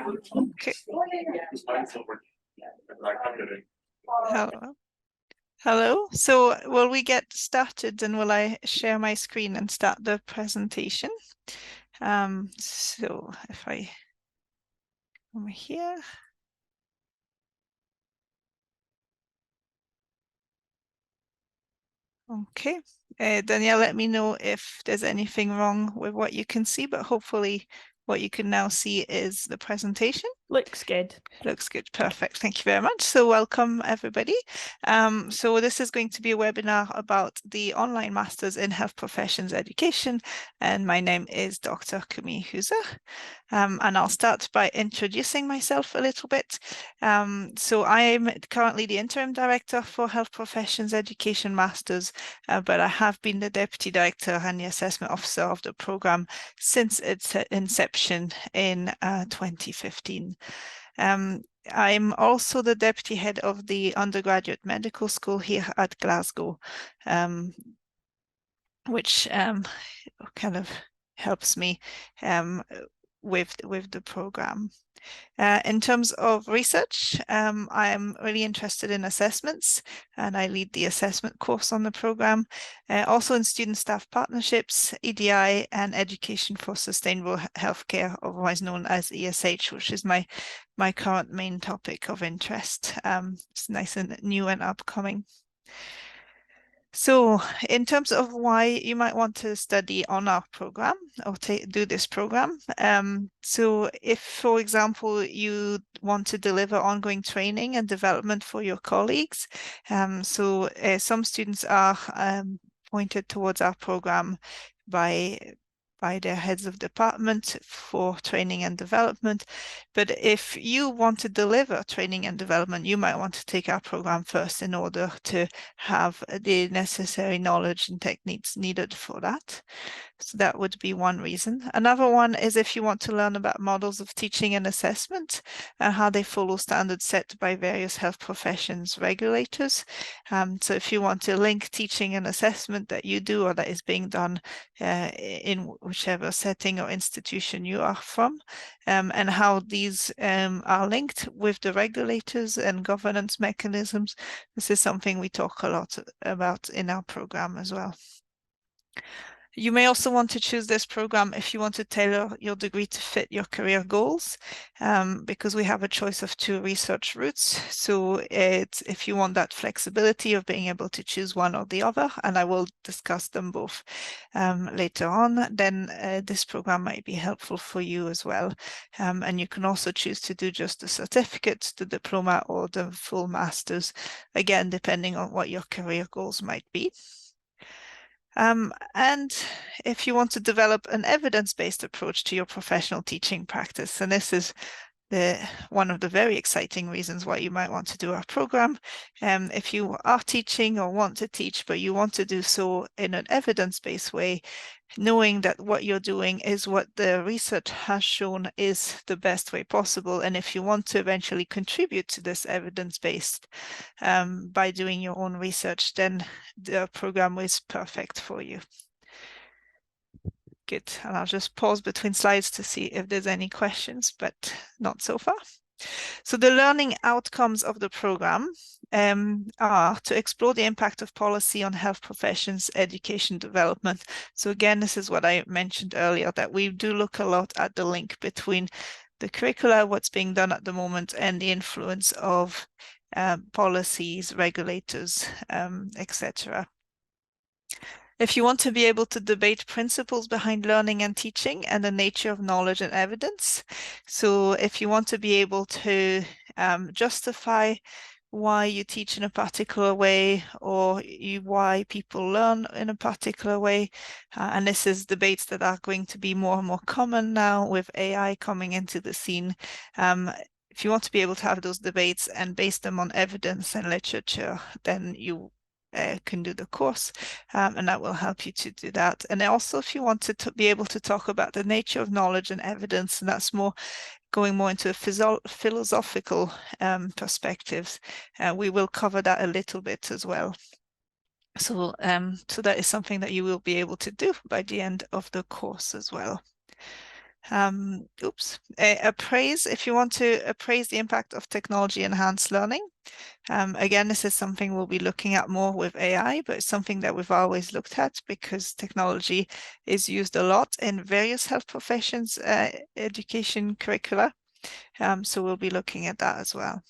Okay. Hello. Hello. So will we get started, and will I share my screen and start the presentation? So if I come here. Okay. Danielle, let me know if there's anything wrong with what you can see, but hopefully what you can now see is the presentation. Looks good. Looks good. Perfect. Thank you very much. So welcome, everybody. So this is going to be a webinar about the online Masters in Health Professions Education. And my name is Dr. Camille Huser. And I'll start by introducing myself a little bit. So I'm currently the Interim Director for Health Professions Education Masters, but I have been the Deputy Director and the Assessment Officer of the program since its inception in 2015. I'm also the Deputy Head of the Undergraduate Medical School here at Glasgow, which kind of helps me with the program. In terms of research, I'm really interested in assessments, and I lead the assessment course on the program. Also in student-staff partnerships, EDI, and education for sustainable healthcare, otherwise known as ESH, which is my current main topic of interest. It's nice and new and upcoming. So in terms of why you might want to study on our program or do this program, so if, for example, you want to deliver ongoing training and development for your colleagues, some students are pointed towards our program by their heads of department for training and development. But if you want to deliver training and development, you might want to take our program first in order to have the necessary knowledge and techniques needed for that. So that would be one reason. Another one is if you want to learn about models of teaching and assessment and how they follow standards set by various health professions regulators. So if you want to link teaching and assessment that you do or that is being done in whichever setting or institution you are from, and how these are linked with the regulators and governance mechanisms. This is something we talk a lot about in our program as well. You may also want to choose this program if you want to tailor your degree to fit your career goals, because we have a choice of 2 research routes. So if you want that flexibility of being able to choose one or the other, and I will discuss them both later on, then this program might be helpful for you as well. And you can also choose to do just the certificate, the diploma, or the full master's, again, depending on what your career goals might be. And if you want to develop an evidence-based approach to your professional teaching practice, and this is one of the very exciting reasons why you might want to do our program. If you are teaching or want to teach, but you want to do so in an evidence-based way, knowing that what you're doing is what the research has shown is the best way possible. And if you want to eventually contribute to this evidence-based by doing your own research, then the program is perfect for you. Good. And I'll just pause between slides to see if there's any questions, but not so far. So the learning outcomes of the program are to explore the impact of policy on health professions, education development. So again, this is what I mentioned earlier, that we do look a lot at the link between the curricula, what's being done at the moment, and the influence of policies, regulators, etc. If you want to be able to debate principles behind learning and teaching and the nature of knowledge and evidence. So if you want to be able to justify why you teach in a particular way or why people learn in a particular way. And this is debates that are going to be more and more common now with AI coming into the scene. If you want to be able to have those debates and base them on evidence and literature, then you can do the course, and that will help you to do that. And also, if you want to be able to talk about the nature of knowledge and evidence, and that's going more into a philosophical perspectives, we will cover that a little bit as well. So that is something that you will be able to do by the end of the course as well. Appraise, if you want to appraise the impact of technology enhanced learning. Again, this is something we'll be looking at more with AI, but it's something that we've always looked at because technology is used a lot in various health professions, education curricula. So we'll be looking at that as well.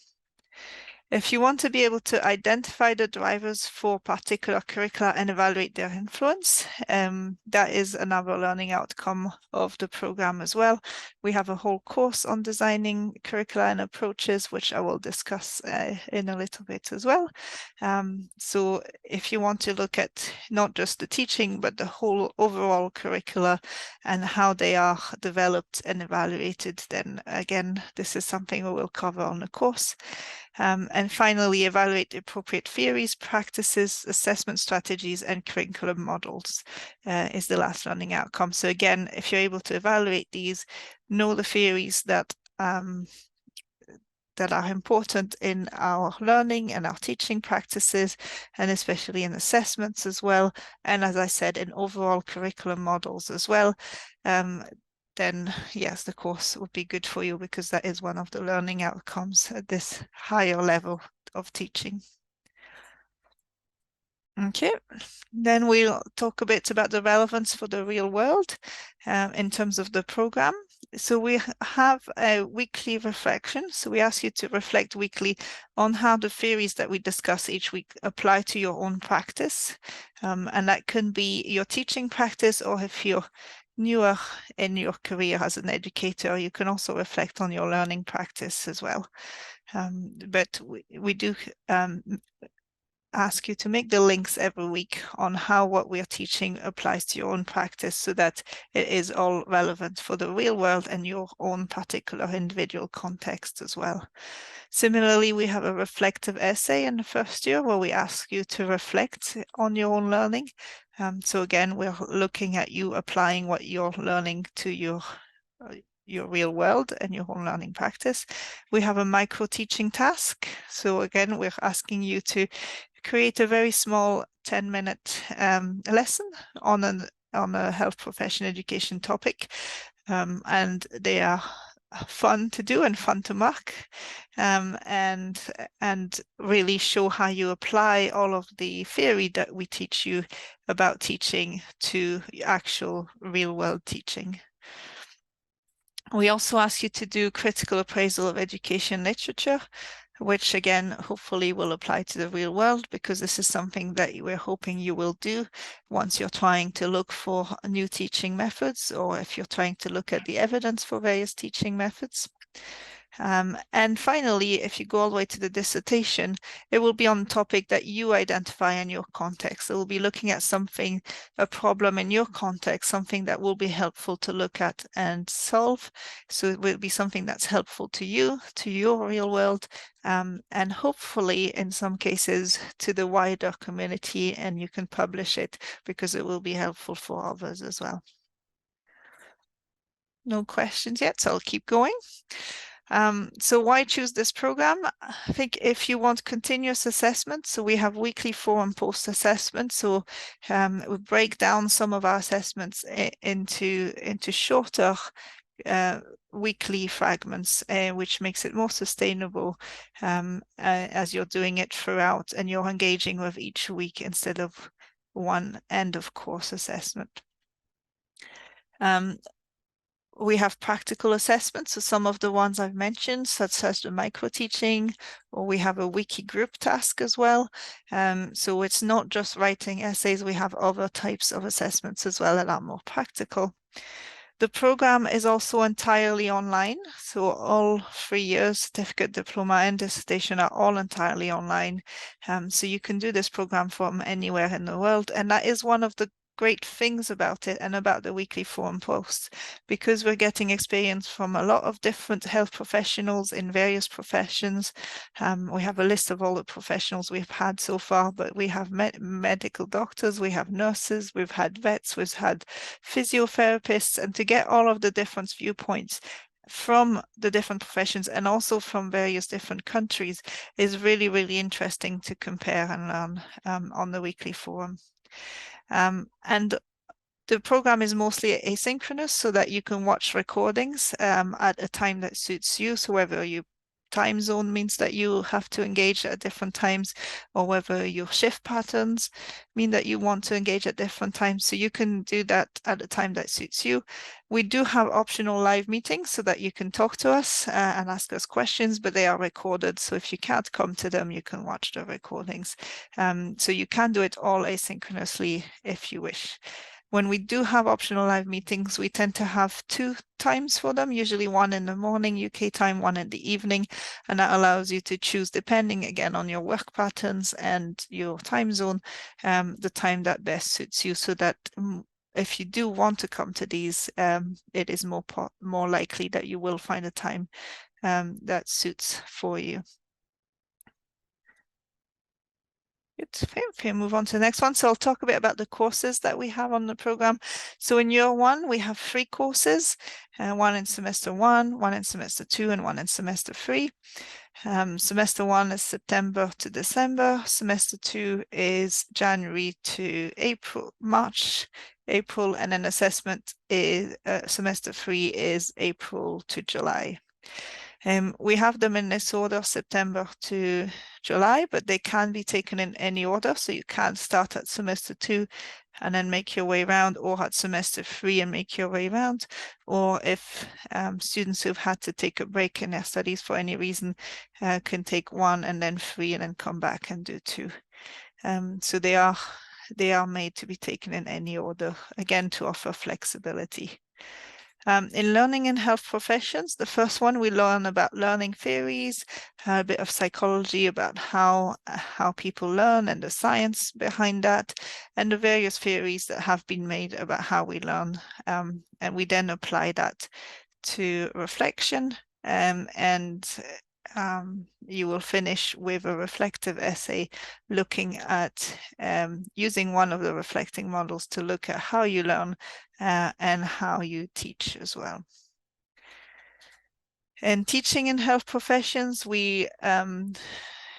If you want to be able to identify the drivers for particular curricula and evaluate their influence, that is another learning outcome of the program as well. We have a whole course on designing curricula and approaches, which I will discuss in a little bit as well. So if you want to look at not just the teaching, but the whole overall curricula and how they are developed and evaluated, then again, this is something we will cover on the course. And finally, evaluate the appropriate theories, practices, assessment strategies, and curriculum models is the last learning outcome. So again, if you're able to evaluate these, know the theories that are important in our learning and our teaching practices, and especially in assessments as well. And as I said, in overall curriculum models as well. Then yes, the course would be good for you because that is one of the learning outcomes at this higher level of teaching. Okay, then we'll talk a bit about the relevance for the real world in terms of the program. So we have a weekly reflection. So we ask you to reflect weekly on how the theories that we discuss each week apply to your own practice. And that can be your teaching practice, or if you're newer in your career as an educator, you can also reflect on your learning practice as well. But we do ask you to make the links every week on how what we're teaching applies to your own practice so that it is all relevant for the real world and your own particular individual context as well. Similarly, we have a reflective essay in the first year where we ask you to reflect on your own learning. So again, we're looking at you applying what you're learning to your real world and your own learning practice. We have a micro teaching task. So again, we're asking you to create a very small 10-minute lesson on a health profession education topic. And they are fun to do and fun to mark, and really show how you apply all of the theory that we teach you about teaching to actual real world teaching. We also ask you to do critical appraisal of education literature, which again, hopefully will apply to the real world, because this is something that we're hoping you will do once you're trying to look for new teaching methods, or if you're trying to look at the evidence for various teaching methods. And finally, if you go all the way to the dissertation, it will be on a topic that you identify in your context. It will be looking at something, a problem in your context, something that will be helpful to look at and solve. So it will be something that's helpful to you, to your real world, and hopefully in some cases to the wider community, and you can publish it because it will be helpful for others as well. No questions yet, so I'll keep going. So why choose this program? I think if you want continuous assessment, so we have weekly forum post assessment. So we break down some of our assessments into shorter weekly fragments, which makes it more sustainable as you're doing it throughout and you're engaging with each week instead of one end of course assessment. We have practical assessments, so some of the ones I've mentioned, such as the micro teaching, or we have a wiki group task as well. So it's not just writing essays, we have other types of assessments as well that are more practical. The program is also entirely online, so all 3 years, certificate, diploma, and dissertation are all entirely online. So you can do this program from anywhere in the world, and that is one of the great things about it and about the weekly forum posts, because we're getting experience from a lot of different health professionals in various professions. We have a list of all the professionals we've had so far, but we have medical doctors, we have nurses, we've had vets, we've had physiotherapists, and to get all of the different viewpoints from the different professions and also from various different countries is really, really interesting to compare and learn on the weekly forum. And The program is mostly asynchronous so that you can watch recordings at a time that suits you. So whether your time zone means that you have to engage at different times, or whether your shift patterns mean that you want to engage at different times. So you can do that at a time that suits you. We do have optional live meetings so that you can talk to us and ask us questions, but they are recorded. So if you can't come to them, you can watch the recordings. So you can do it all asynchronously if you wish. When we do have optional live meetings, we tend to have 2 times for them, usually one in the morning UK time, one in the evening, and that allows you to choose, depending again on your work patterns and your time zone, the time that best suits you, so that if you do want to come to these, it is more likely that you will find a time that suits for you. Good. Okay, move on to the next one. So I'll talk a bit about the courses that we have on the program. So in year 1, we have 3 courses, one in semester 1, one in semester 2, and one in semester 3. Semester 1 is September to December. Semester 2 is January to March, April, and then assessment is semester 3 is April to July. We have them in this order, September to July, but they can be taken in any order. So you can start at semester 2 and then make your way around, or at semester 3 and make your way around. Or if students who've had to take a break in their studies for any reason can take 1 and then 3 and then come back and do 2. So they are made to be taken in any order, again, to offer flexibility. In learning and health professions, the first one, we learn about learning theories, a bit of psychology about how people learn and the science behind that, and the various theories that have been made about how we learn. And we then apply that to reflection, and you will finish with a reflective essay looking at using one of the reflecting models to look at how you learn and how you teach as well. In teaching in health professions, we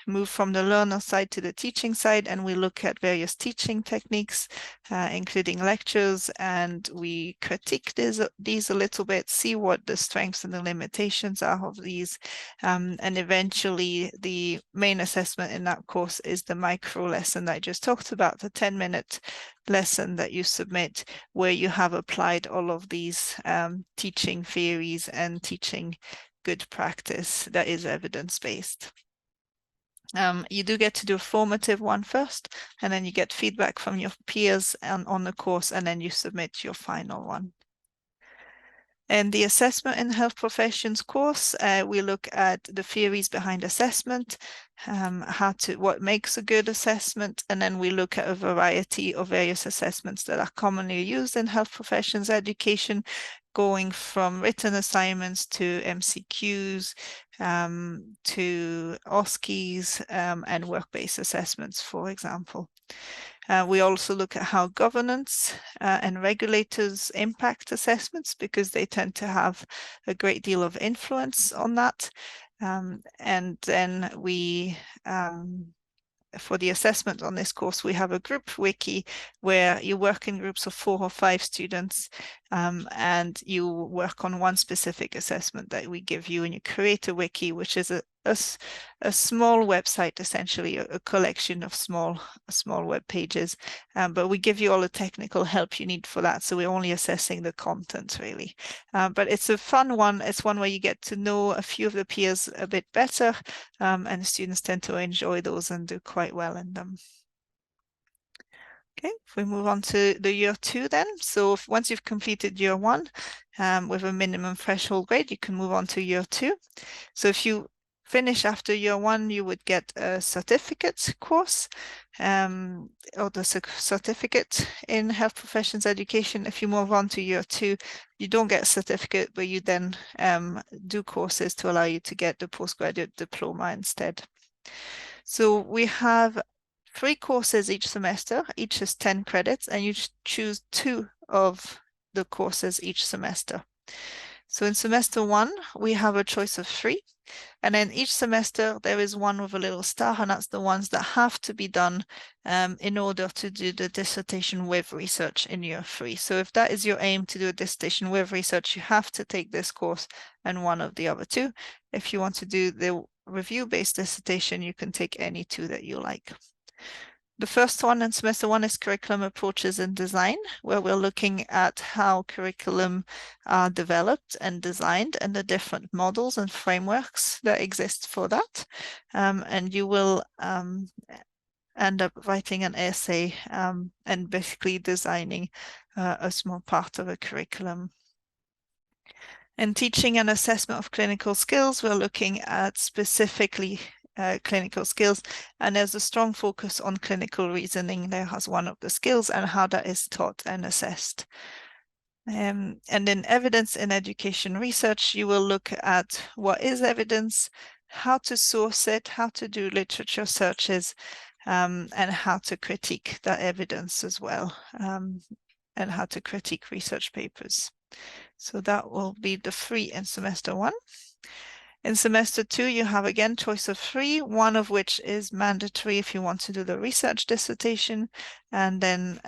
move from the learner side to the teaching side, and we look at various teaching techniques, including lectures, and we critique these a little bit, see what the strengths and the limitations are of these, and eventually the main assessment in that course is the micro lesson that I just talked about, the 10-minute lesson that you submit, where you have applied all of these teaching theories and teaching good practice that is evidence-based. You do get to do a formative one first, and then you get feedback from your peers on the course, and then you submit your final one. In the assessment in health professions course, we look at the theories behind assessment, what makes a good assessment, and then we look at a variety of various assessments that are commonly used in health professions education, going from written assignments to MCQs, to OSCEs, and work-based assessments, for example. We also look at how governance and regulators impact assessments, because they tend to have a great deal of influence on that. And then we for the assessment on this course, we have a group wiki where you work in groups of 4 or 5 students, and you work on one specific assessment that we give you, and you create a wiki, which is a small website, essentially a collection of small web pages, but we give you all the technical help you need for that, so we're only assessing the content really. But it's a fun one. It's one where you get to know a few of the peers a bit better, and students tend to enjoy those and do quite well in them. Okay, if we move on to the year 2 then. So once you've completed year 1 with a minimum threshold grade, you can move on to year 2. So if you finish after year 1, you would get a certificate course, or the certificate in health professions education. If you move on to year 2, you don't get a certificate, but you then do courses to allow you to get the postgraduate diploma instead. So we have 3 courses each semester, each is 10 credits, and you choose 2 of the courses each semester. So in semester 1, we have a choice of 3. And then each semester there is one with a little star, and that's the ones that have to be done in order to do the dissertation with research in year 3. So if that is your aim, to do a dissertation with research, you have to take this course and one of the other two. If you want to do the review-based dissertation, you can take any two that you like. The first one in semester 1 is curriculum approaches and design, where we're looking at how curriculum are developed and designed and the different models and frameworks that exist for that. And you will end up writing an essay and basically designing a small part of a curriculum. In teaching and assessment of clinical skills, we're looking at specifically clinical skills, and there's a strong focus on clinical reasoning there as one of the skills and how that is taught and assessed. And in evidence in education research, you will look at what is evidence, how to source it, how to do literature searches, and how to critique that evidence as well, and how to critique research papers. So that will be the 3 in semester 1. In semester 2, you have again choice of 3, one of which is mandatory if you want to do the research dissertation, and then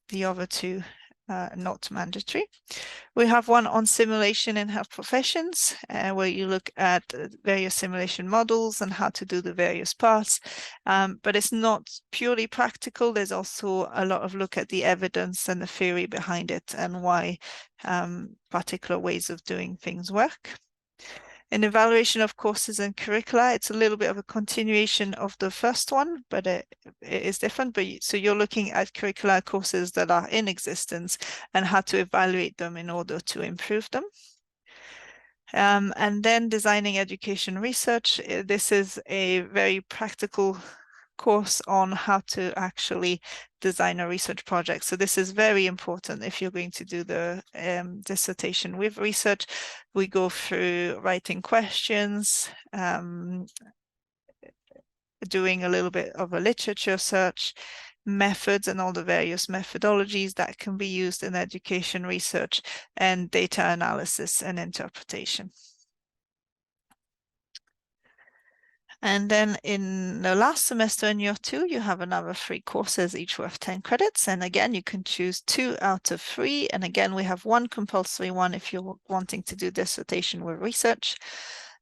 the other 2 not mandatory. We have one on simulation in health professions, where you look at various simulation models and how to do the various parts, but it's not purely practical. There's also a lot of look at the evidence and the theory behind it and why particular ways of doing things work. In evaluation of courses and curricula, it's a little bit of a continuation of the first one, but it is different. So you're looking at curricula courses that are in existence and how to evaluate them in order to improve them. And then designing education research. This is a very practical course on how to actually design a research project. So this is very important if you're going to do the dissertation with research. We go through writing questions, doing a little bit of a literature search, methods and all the various methodologies that can be used in education research, and data analysis and interpretation. And then in the last semester in year 2, you have another 3 courses, each worth 10 credits. And again, you can choose 2 out of 3. And again, we have one compulsory one if you're wanting to do dissertation with research.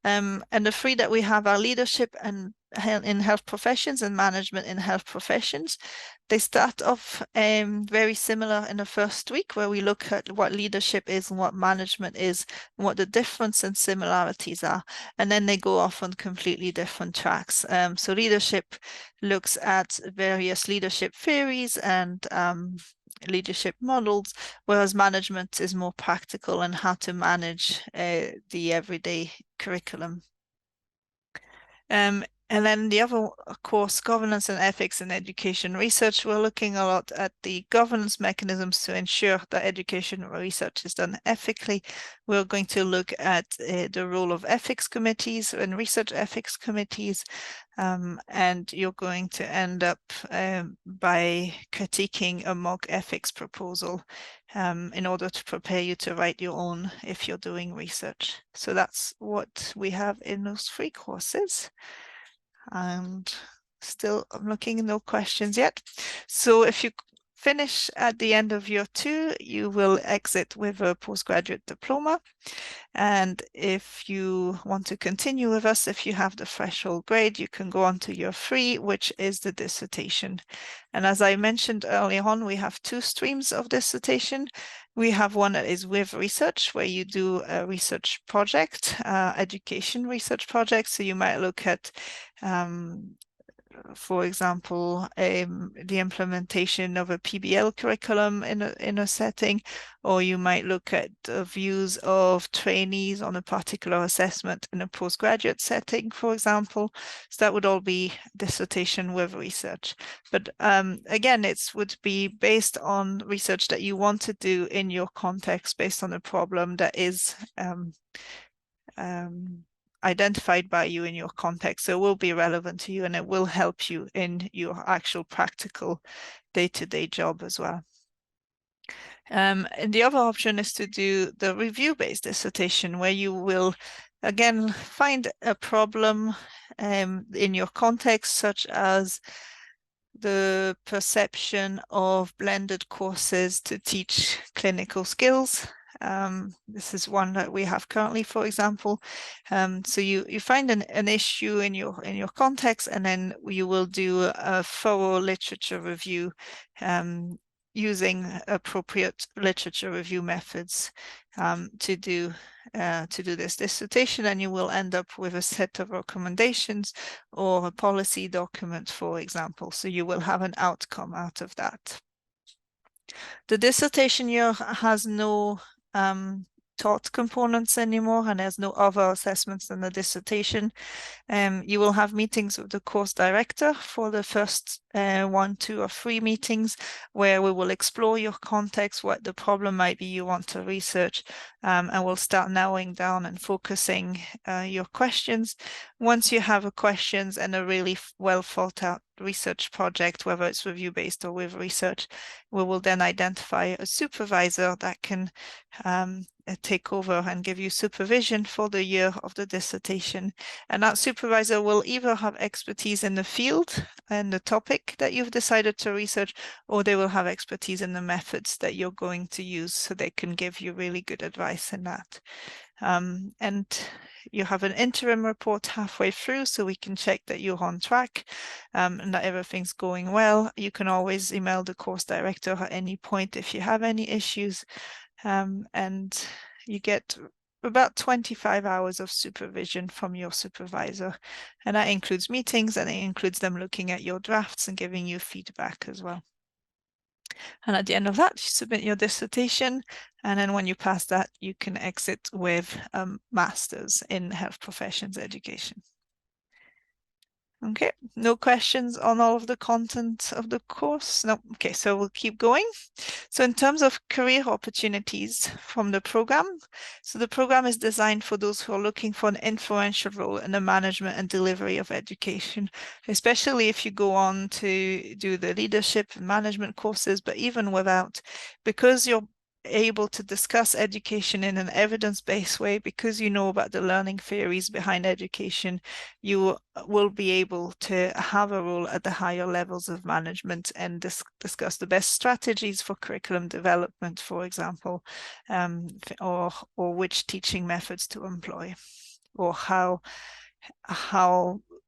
And the 3 that we have are leadership and in health professions and management in health professions. They start off very similar in the first week, where we look at what leadership is and what management is, and what the difference and similarities are. And then they go off on completely different tracks. So leadership looks at various leadership theories and leadership models, whereas management is more practical and how to manage the everyday curriculum. And then the other course, governance and ethics in education research, we're looking a lot at the governance mechanisms to ensure that education research is done ethically. We're going to look at the role of ethics committees and research ethics committees, and you're going to end up by critiquing a mock ethics proposal in order to prepare you to write your own if you're doing research. So that's what we have in those 3 courses. And still, I'm looking, no questions yet. So if you finish at the end of year 2, you will exit with a postgraduate diploma. And if you want to continue with us, if you have the threshold grade, you can go on to year 3, which is the dissertation. And as I mentioned earlier on, we have 2 streams of dissertation. We have one that is with research, where you do a research project, education research project. So you might look at for example, the implementation of a PBL curriculum in a setting, or you might look at the views of trainees on a particular assessment in a postgraduate setting, for example. So that would all be dissertation with research. But again, it would be based on research that you want to do in your context, based on a problem that is identified by you in your context. So it will be relevant to you and it will help you in your actual practical day-to-day job as well. And the other option is to do the review-based dissertation, where you will Again, find a problem in your context, such as the perception of blended courses to teach clinical skills. This is one that we have currently, for example. So you find an issue in your context, and then you will do a thorough literature review using appropriate literature review methods to do this dissertation, and you will end up with a set of recommendations or a policy document, for example. So you will have an outcome out of that. The dissertation year has no taught components anymore, and there's no other assessments than the dissertation. You will have meetings with the course director for the first 1, 2, or 3 meetings, where we will explore your context, what the problem might be you want to research, and we'll start narrowing down and focusing your questions. Once you have questions and a really well thought out research project, whether it's review-based or with research, we will then identify a supervisor that can take over and give you supervision for the year of the dissertation. And that supervisor will either have expertise in the field and the topic that you've decided to research, or they will have expertise in the methods that you're going to use, so they can give you really good advice in that. And you have an interim report halfway through, so we can check that you're on track and that everything's going well. You can always email the course director at any point if you have any issues. And you get about 25 hours of supervision from your supervisor. And that includes meetings, and it includes them looking at your drafts and giving you feedback as well. And at the end of that, you submit your dissertation. And then when you pass that, you can exit with a master's in health professions education. Okay, no questions on all of the content of the course? No, okay, so we'll keep going. So in terms of career opportunities from the program, so the program is designed for those who are looking for an influential role in the management and delivery of education, especially if you go on to do the leadership and management courses, but even without, because you're able to discuss education in an evidence-based way, because you know about the learning theories behind education, you will be able to have a role at the higher levels of management and discuss the best strategies for curriculum development, for example, or which teaching methods to employ, or how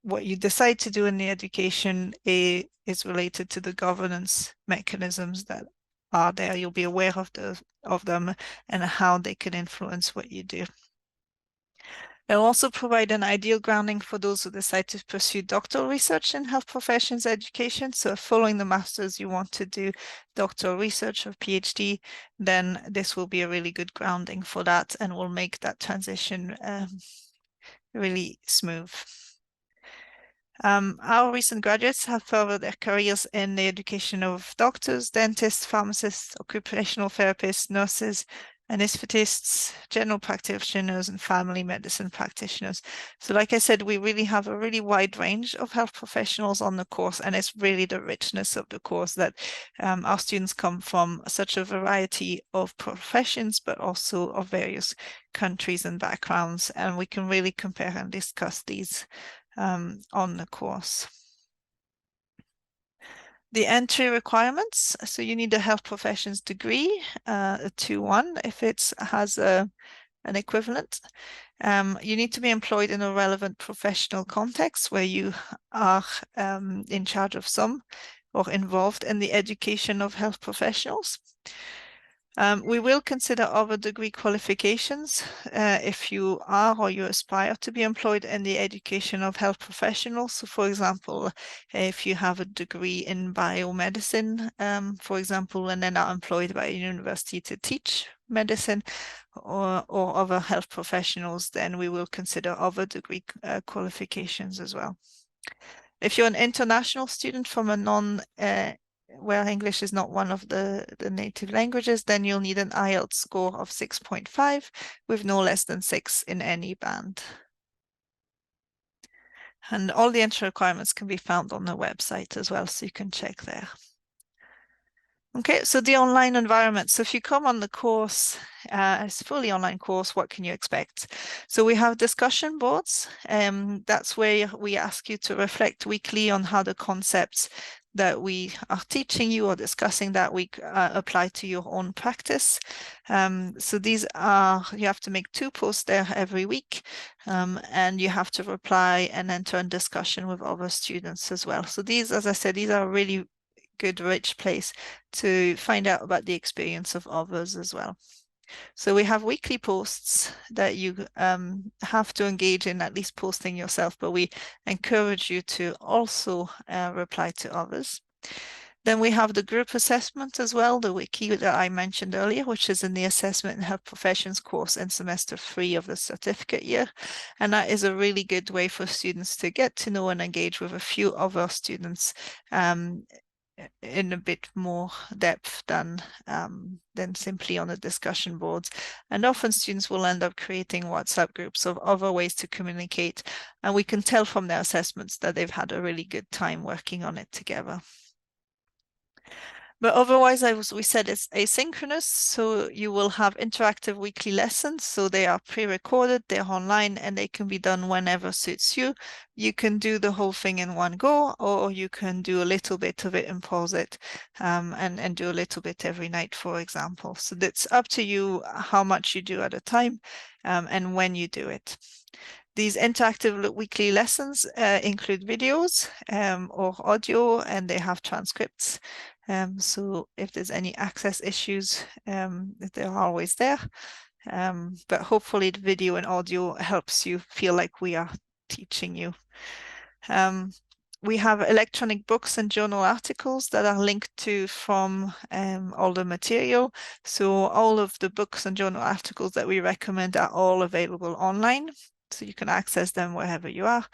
what you decide to do in the education is related to the governance mechanisms that are there. You'll be aware of them and how they can influence what you do. They'll also provide an ideal grounding for those who decide to pursue doctoral research in health professions education. So following the master's, you want to do doctoral research or PhD, then this will be a really good grounding for that and will make that transition really smooth. Our recent graduates have furthered their careers in the education of doctors, dentists, pharmacists, occupational therapists, nurses, anesthetists, general practitioners, and family medicine practitioners. So like I said, we really have a really wide range of health professionals on the course, and it's really the richness of the course that our students come from such a variety of professions, but also of various countries and backgrounds, and we can really compare and discuss these on the course. The entry requirements, so you need a health professions degree, a 2-1 if it has an equivalent. You need to be employed in a relevant professional context where you are in charge of some or involved in the education of health professionals. We will consider other degree qualifications if you are or you aspire to be employed in the education of health professionals. So for example, if you have a degree in biomedicine, for example, and then are employed by a university to teach medicine or other health professionals, then we will consider other degree qualifications as well. If you're an international student from a where English is not one of the native languages, then you'll need an IELTS score of 6.5 with no less than 6 in any band. And all the entry requirements can be found on the website as well, so you can check there. Okay, so the online environment. So if you come on the course, it's a fully online course, what can you expect? So we have discussion boards. That's where we ask you to reflect weekly on how the concepts that we are teaching you or discussing that week apply to your own practice. So these are, you have to make 2 posts there every week, and you have to reply and enter in discussion with other students as well. So these, as I said, these are really good, rich place to find out about the experience of others as well. So we have weekly posts that you have to engage in, at least posting yourself, but we encourage you to also reply to others. Then we have the group assessment as well, the wiki that I mentioned earlier, which is in the Assessment in Health Professions course in semester 3 of the certificate year. And that is a really good way for students to get to know and engage with a few other students in a bit more depth than simply on the discussion boards. And often students will end up creating WhatsApp groups of other ways to communicate. And we can tell from their assessments that they've had a really good time working on it together. But otherwise, we said it's asynchronous, so you will have interactive weekly lessons. So they are pre-recorded, they're online, and they can be done whenever suits you. You can do the whole thing in one go, or you can do a little bit of it and pause it, and do a little bit every night, for example. So it's up to you how much you do at a time, and when you do it. These interactive weekly lessons include videos or audio, and they have transcripts. So if there's any access issues, they're always there. But hopefully the video and audio helps you feel like we are teaching you. We have electronic books and journal articles that are linked to from all the material. So all of the books and journal articles that we recommend are all available online. So you can access them wherever you are.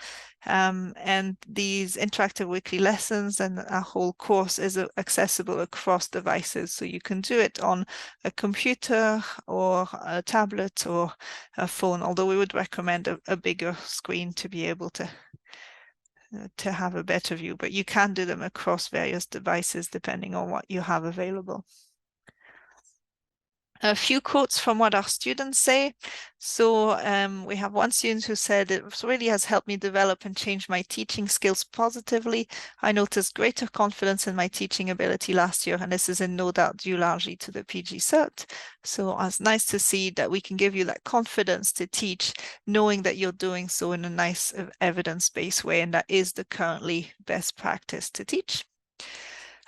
And these interactive weekly lessons and our whole course is accessible across devices. So you can do it on a computer or a tablet or a phone, although we would recommend a bigger screen to be able to have a better view, but you can do them across various devices depending on what you have available. A few quotes from what our students say. So we have one student who said, "It really has helped me develop and change my teaching skills positively. I noticed greater confidence in my teaching ability last year, and this is in no doubt due largely to the PG Cert." So it's nice to see that we can give you that confidence to teach, knowing that you're doing so in a nice evidence-based way, and that is the currently best practice to teach.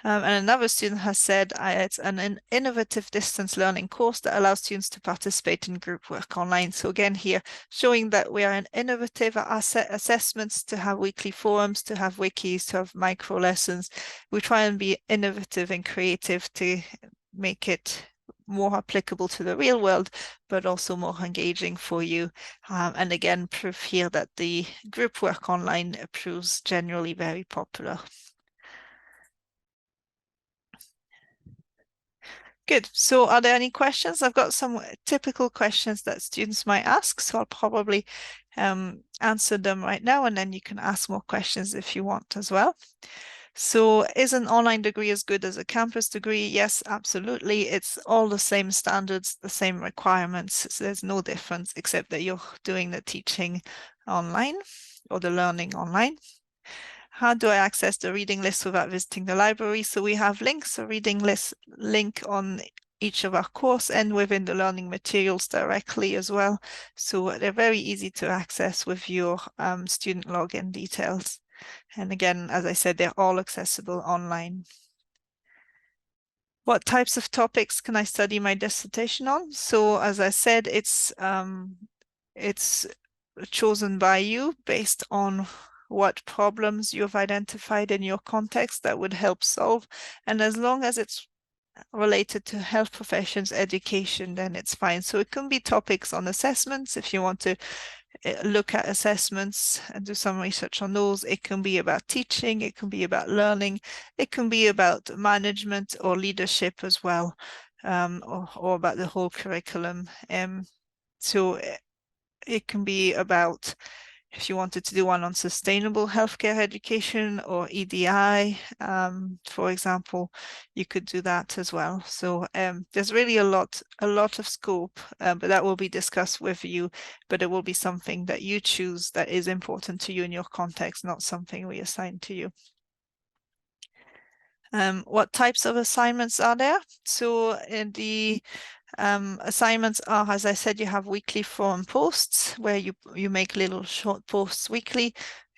And another student has said it's an innovative distance learning course that allows students to participate in group work online. So again here, showing that we are an innovative assessments, to have weekly forums, to have wikis, to have micro lessons. We try and be innovative and creative to make it more applicable to the real world, but also more engaging for you. And again, proof here that the group work online proves generally very popular. Good. So are there any questions? I've got some typical questions that students might ask, so I'll probably answer them right now, and then you can ask more questions if you want as well. So is an online degree as good as a campus degree? Yes, absolutely. It's all the same standards, the same requirements. So there's no difference except that you're doing the teaching online or the learning online. How do I access the reading list without visiting the library? So we have links, a reading list link on each of our course and within the learning materials directly as well. So they're very easy to access with your student login details. And again, as I said, they're all accessible online. What types of topics can I study my dissertation on? So as I said, it's chosen by you based on what problems you've identified in your context that would help solve. And as long as it's related to health professions education, then it's fine. So it can be topics on assessments if you want to look at assessments and do some research on those. It can be about teaching, it can be about learning, it can be about management or leadership as well, or about the whole curriculum. So it can be about If you wanted to do one on sustainable healthcare education or EDI, for example, you could do that as well. So there's really a lot of scope, but that will be discussed with you, but it will be something that you choose that is important to you in your context, not something we assign to you. What types of assignments are there? So in the assignments are, as I said, you have weekly forum posts where you make little short posts weekly.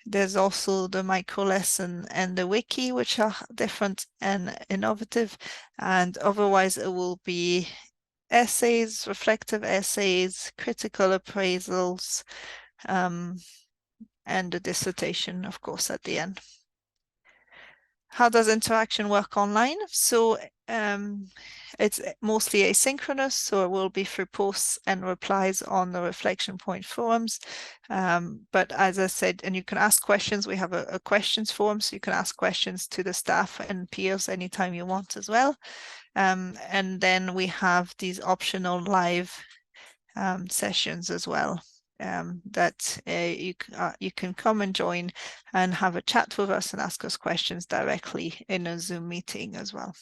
There's also the micro lesson and the wiki, which are different and innovative. And otherwise, it will be essays, reflective essays, critical appraisals, and a dissertation, of course, at the end. How does interaction work online? So it's mostly asynchronous, so it will be through posts and replies on the Reflection Point forums. But as I said, and you can ask questions. We have a questions forum, so you can ask questions to the staff and peers anytime you want as well. And then we have these optional live sessions as well. That you can come and join and have a chat with us and ask us questions directly in a Zoom meeting as well.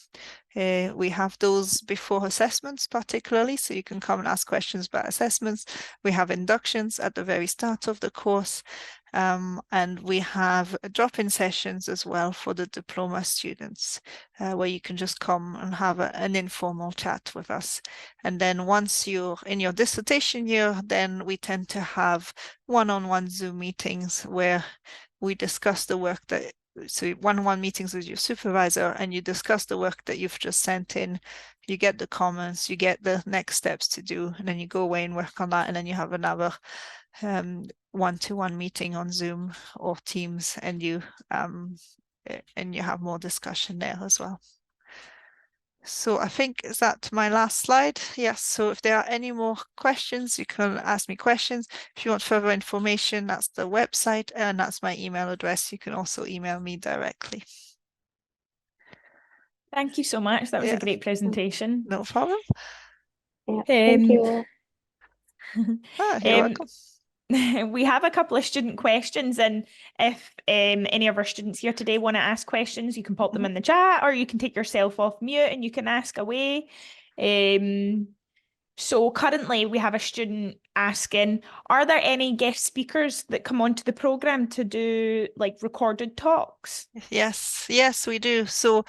We have those before assessments particularly, so you can come and ask questions about assessments. We have inductions at the very start of the course, and we have drop-in sessions as well for the diploma students, where you can just come and have an informal chat with us. And then once you're in your dissertation year, then we tend to have one-on-one Zoom meetings where we discuss the work that, so one-on-one meetings with your supervisor, and you discuss the work that you've just sent in. You get the comments, you get the next steps to do, and then you go away and work on that, and then you have another one-to-one meeting on Zoom or Teams, and you have more discussion there as well. So I think, is that my last slide? Yes, so if there are any more questions, you can ask me questions. If you want further information, that's the website and that's my email address. You can also email me directly. Thank you so much. That was a great presentation. No problem. Yeah, thank you. You're welcome. We have a couple of student questions, and if any of our students here today want to ask questions, you can pop them in the chat, or you can take yourself off mute and you can ask away. So currently we have a student asking, are there any guest speakers that come onto the program to do like recorded talks? Yes, we do. So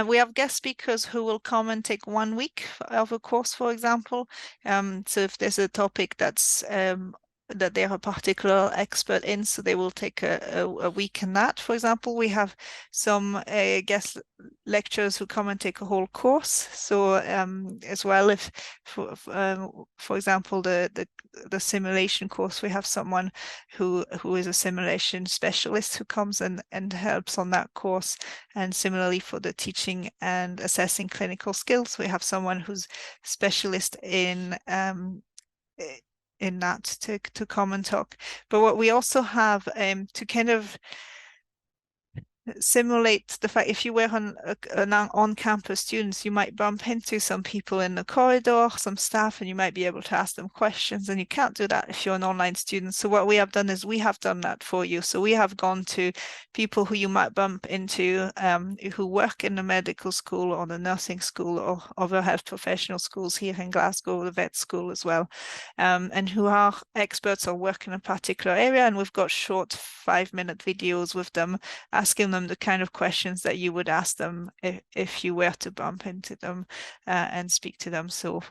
we have guest speakers who will come and take 1 week of a course, for example. So if there's a topic that's that they're a particular expert in, so they will take a week in that. For example, we have some guest lecturers who come and take a whole course. So as well, if for example the simulation course, we have someone who is a simulation specialist who comes and helps on that course. And similarly for the teaching and assessing clinical skills, we have someone who's specialist in that to come and talk. But what we also have to kind of simulate the fact, if you were on-campus students, you might bump into some people in the corridor, some staff, and you might be able to ask them questions, and you can't do that if you're an online student. So what we have done is we have done that for you. So we have gone to people who you might bump into who work in the medical school or the nursing school or other health professional schools here in Glasgow, the vet school as well, and who are experts or work in a particular area. And we've got short 5-minute videos with them, asking them the kind of questions that you would ask them if you were to bump into them and speak to them. So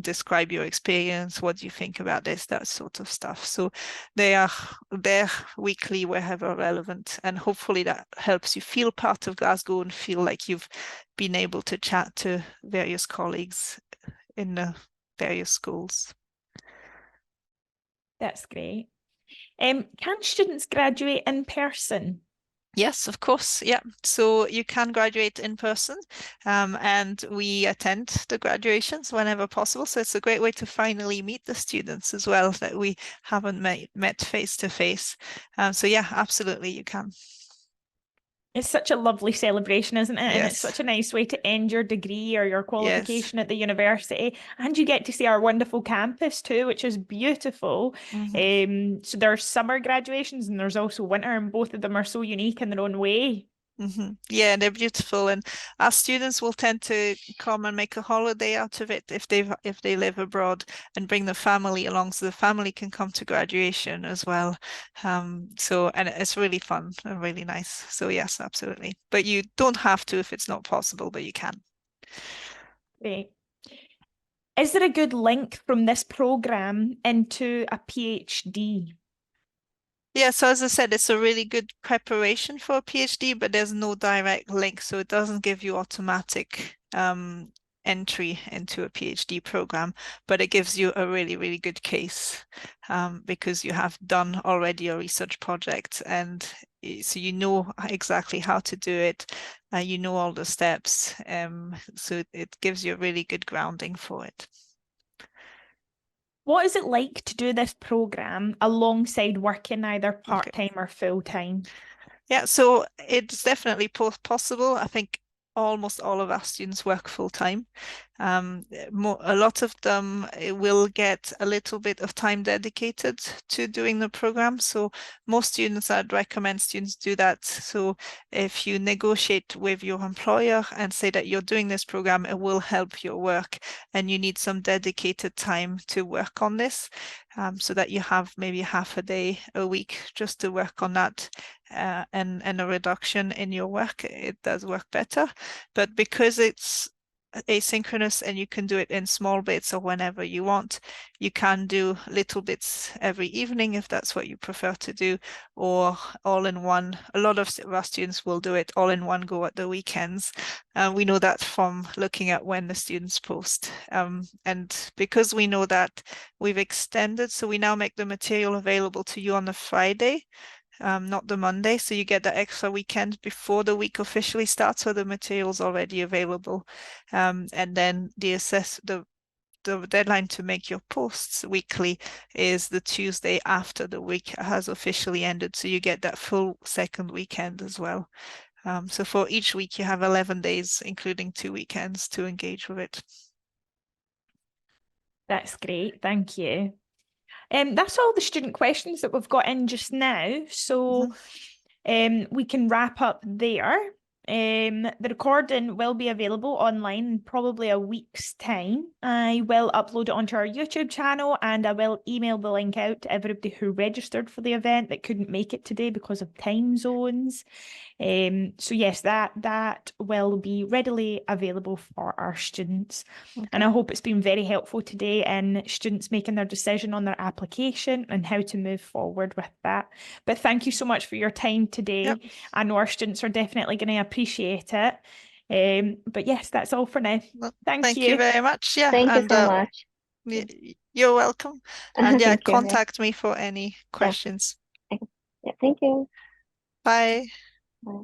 describe your experience, what do you think about this, that sort of stuff. So they're weekly wherever relevant, and hopefully that helps you feel part of Glasgow and feel like you've been able to chat to various colleagues in the various schools. That's great. Can students graduate in person? Yes, of course. Yeah. So you can graduate in person, and we attend the graduations whenever possible. So it's a great way to finally meet the students as well that we haven't met face to face. So yeah, absolutely, you can. It's such a lovely celebration, isn't it? And it's Yes. such a nice way to end your degree or your Yes. qualification at the university. And you get to see our wonderful campus too, which is beautiful. So there's summer graduations and there's also winter, and both of them are so unique in their own way. Yeah, they're beautiful, and our students will tend to come and make a holiday out of it if they live abroad and bring the family along, so the family can come to graduation as well. And it's really fun and really nice. So yes, absolutely. But you don't have to if it's not possible, but you can. Great. Is there a good link from this program into a PhD? Yeah, so as I said, it's a really good preparation for a PhD, but there's no direct link, so it doesn't give you automatic entry into a PhD program, but it gives you a really, really good case because you have done already a research project, and so you know exactly how to do it, you know all the steps, so it gives you a really good grounding for it. What is it like to do this program alongside working either part-time or full-time? Yeah, so it's definitely possible. I think almost all of our students work full time. A lot of them will get a little bit of time dedicated to doing the program. So most students, I'd recommend students do that. So if you negotiate with your employer and say that you're doing this program, it will help your work and you need some dedicated time to work on this, so that you have maybe half a day a week just to work on that. And a reduction in your work, it does work better. But because it's asynchronous and you can do it in small bits or whenever you want, you can do little bits every evening if that's what you prefer to do, or all in one. A lot of our students will do it all in one go at the weekends. We know that from looking at when the students post. And because we know that, we've extended, so we now make the material available to you on the Friday, not the Monday. So you get that extra weekend before the week officially starts, so the material's already available. And then the deadline to make your posts weekly is the Tuesday after the week has officially ended. So you get that full second weekend as well. So for each week you have 11 days, including 2 weekends, to engage with it. That's great, thank you. That's all the student questions that we've got in just now. So we can wrap up there. The recording will be available online in probably a week's time. I will upload it onto our YouTube channel and I will email the link out to everybody who registered for the event that couldn't make it today because of time zones. So yes, that will be readily available for our students. And I hope it's been very helpful today in students making their decision on their application and how to move forward with that. But thank you so much for your time today. Yep. I know our students are definitely going to appreciate it. But yes, that's all for now. Well, Thank you. you very much. Yeah, Thank you and so much. you're welcome. And yeah, Thank you. contact me for any questions. Yeah, thank you. Bye. Bye.